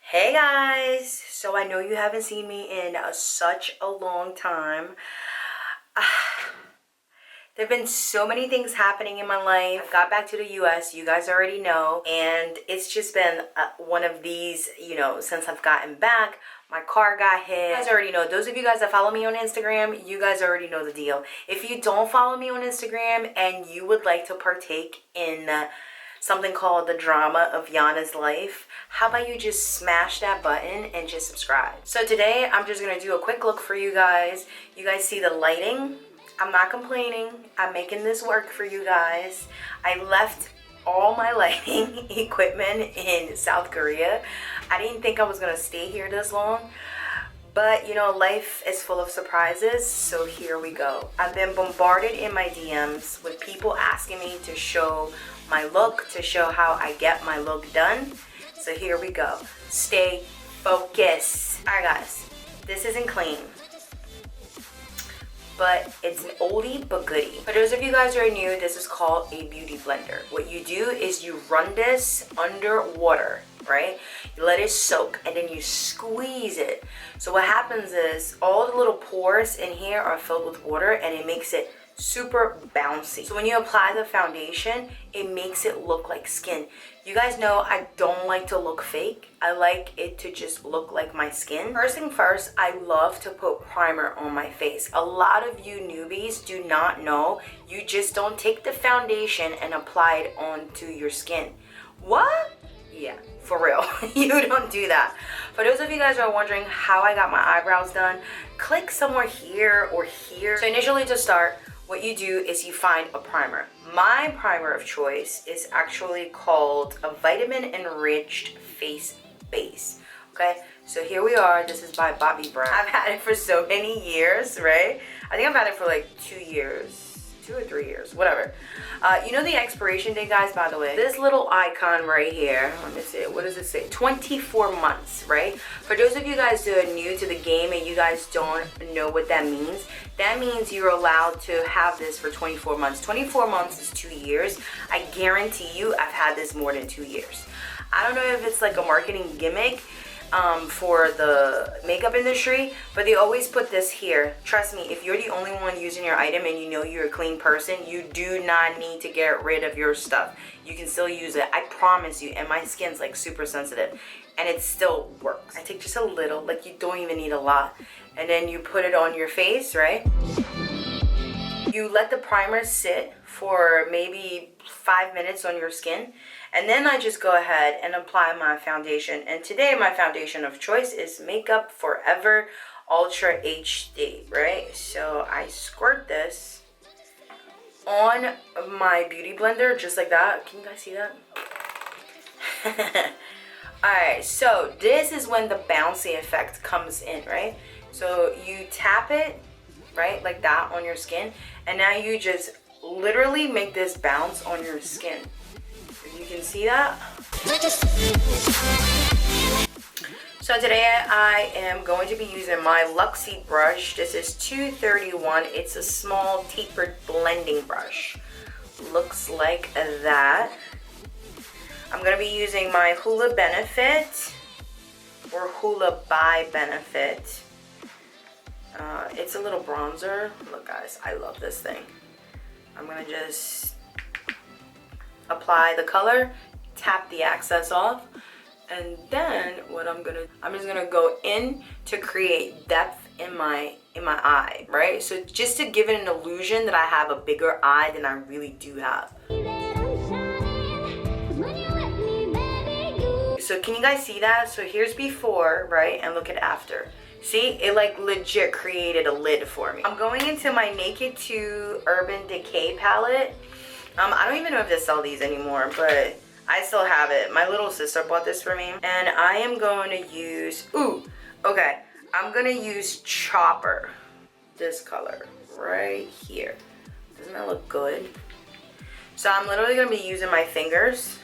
Hey guys, so I know you haven't seen me in such a long time. There have been so many things happening in my life. I got back to the US, you guys already know, and it's just been one of these, since I've gotten back. My car got hit. You guys already know. Those of you guys that follow me on Instagram, you guys already know the deal. If you don't follow me on Instagram and you would like to partake in something called the drama of Yana's life, how about you just smash that button and just subscribe. So today I'm just gonna do a quick look for you guys. You guys see the lighting? I'm not complaining. I'm making this work for you guys. I left all my lighting equipment in South Korea. I didn't think I was gonna stay here this long, but life is full of surprises, so here we go. I've been bombarded in my DMs with people asking me to show my look, to show how I get my look done. So here we go. Stay focused. Alright guys, this isn't clean, but it's an oldie but goodie. For those of you guys who are new, this is called a beauty blender. What you do is you run this under water, right? You let it soak and then you squeeze it. So what happens is all the little pores in here are filled with water and it makes it super bouncy. So when you apply the foundation, it makes it look like skin. You guys know I don't like to look fake. I like it to just look like my skin. First thing first, I love to put primer on my face. A lot of you newbies do not know. You just don't take the foundation and apply it onto your skin. What? Yeah, for real. You don't do that. For those of you guys who are wondering how I got my eyebrows done, click somewhere here or here. So initially to start, what you do is you find a primer. My primer of choice is actually called a vitamin enriched face base. Okay, so here we are. This is by Bobbi Brown. I've had it for so many years, right? I think I've had it for like 2 years. 2 or 3 years, whatever. You know the expiration date, guys, by the way? This little icon right here, let me see, what does it say? 24 months, right? For those of you guys who are new to the game and you guys don't know what that means you're allowed to have this for 24 months. 24 months is 2 years. I guarantee you I've had this more than 2 years. I don't know if it's like a marketing gimmick for the makeup industry, but they always put this here. Trust me, if you're the only one using your item and you know you're a clean person, you do not need to get rid of your stuff. You can still use it, I promise you. And my skin's like super sensitive and it still works. I take just a little, like you don't even need a lot, and then you put it on your face, right? You let the primer sit for maybe 5 minutes on your skin, and then I just go ahead and apply my foundation. And today my foundation of choice is Makeup Forever Ultra HD, right? So I squirt this on my beauty blender just like that. Can you guys see that? Alright, so this is when the bouncy effect comes in, right? So you tap it, right, like that on your skin, and now you just literally make this bounce on your skin. If you can see that. So today I am going to be using my Luxie brush. This is 231. It's a small tapered blending brush. Looks like that. I'm going to be using my Hoola Benefit or Hoola by Benefit. It's a little bronzer. Look guys, I love this thing. I'm going to just apply the color, tap the excess off, and then what I'm just gonna go in to create depth in my eye, right? So just to give it an illusion that I have a bigger eye than I really do have. So can you guys see that? So here's before, right? And look at after. See, it like legit created a lid for me. I'm going into my Naked 2 Urban Decay palette. I don't even know if they sell these anymore, but I still have it. My little sister bought this for me. And I am going to use, I'm going to use Chopper. This color right here. Doesn't that look good? So I'm literally going to be using my fingers.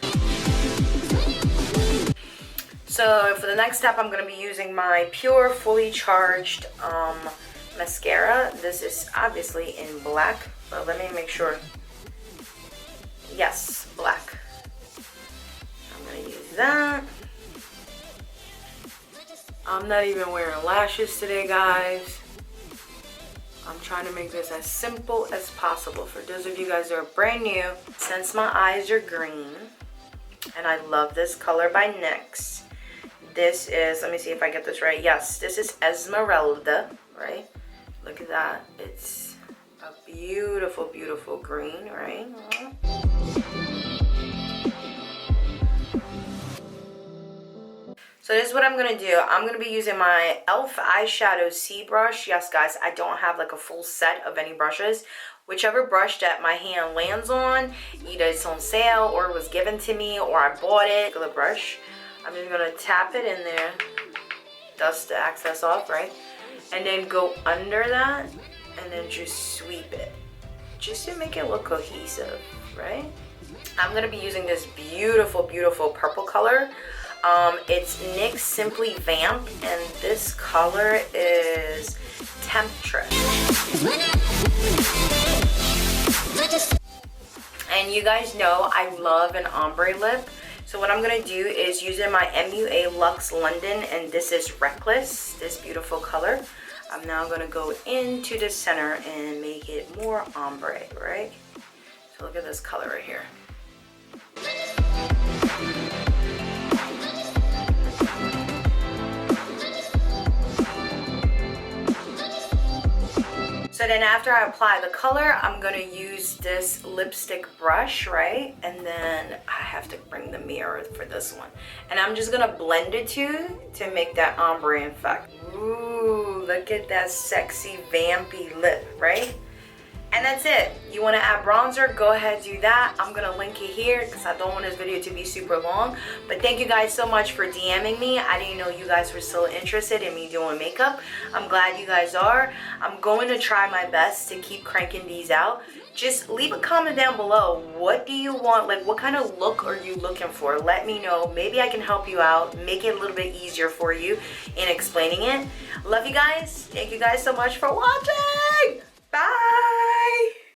So for the next step, I'm going to be using my Pure Fully Charged mascara. This is obviously in black, but let me make sure. Yes, black. I'm going to use that. I'm not even wearing lashes today, guys. I'm trying to make this as simple as possible for those of you guys that are brand new. Since my eyes are green, and I love this color by NYX. This is, let me see if I get this right. Yes, this is Esmeralda, right? Look at that. It's a beautiful, beautiful green, right? So this is what I'm going to do. I'm going to be using my e.l.f. eyeshadow C brush. Yes, guys, I don't have like a full set of any brushes. Whichever brush that my hand lands on, either it's on sale or it was given to me or I bought it. The brush. I'm just going to tap it in there. Dust the excess off, right? And then go under that and then just sweep it. Just to make it look cohesive, right? I'm going to be using this beautiful, beautiful purple color. It's NYX Simply Vamp, and this color is Temptress. And you guys know I love an ombre lip. So what I'm going to do is using my MUA Luxe London, and this is Reckless, this beautiful color. I'm now going to go into the center and make it more ombre, right? So look at this color right here. So then after I apply the color, I'm going to use this lipstick brush, right? And then I have to bring the mirror for this one. And I'm just going to blend it to make that ombre effect. Ooh, look at that sexy vampy lip, right? And that's it. You want to add bronzer, go ahead, do that. I'm going to link it here because I don't want this video to be super long. But thank you guys so much for DMing me. I didn't know you guys were still interested in me doing makeup. I'm glad you guys are. I'm going to try my best to keep cranking these out. Just leave a comment down below. What do you want? Like, what kind of look are you looking for? Let me know. Maybe I can help you out, make it a little bit easier for you in explaining it. Love you guys. Thank you guys so much for watching. Bye.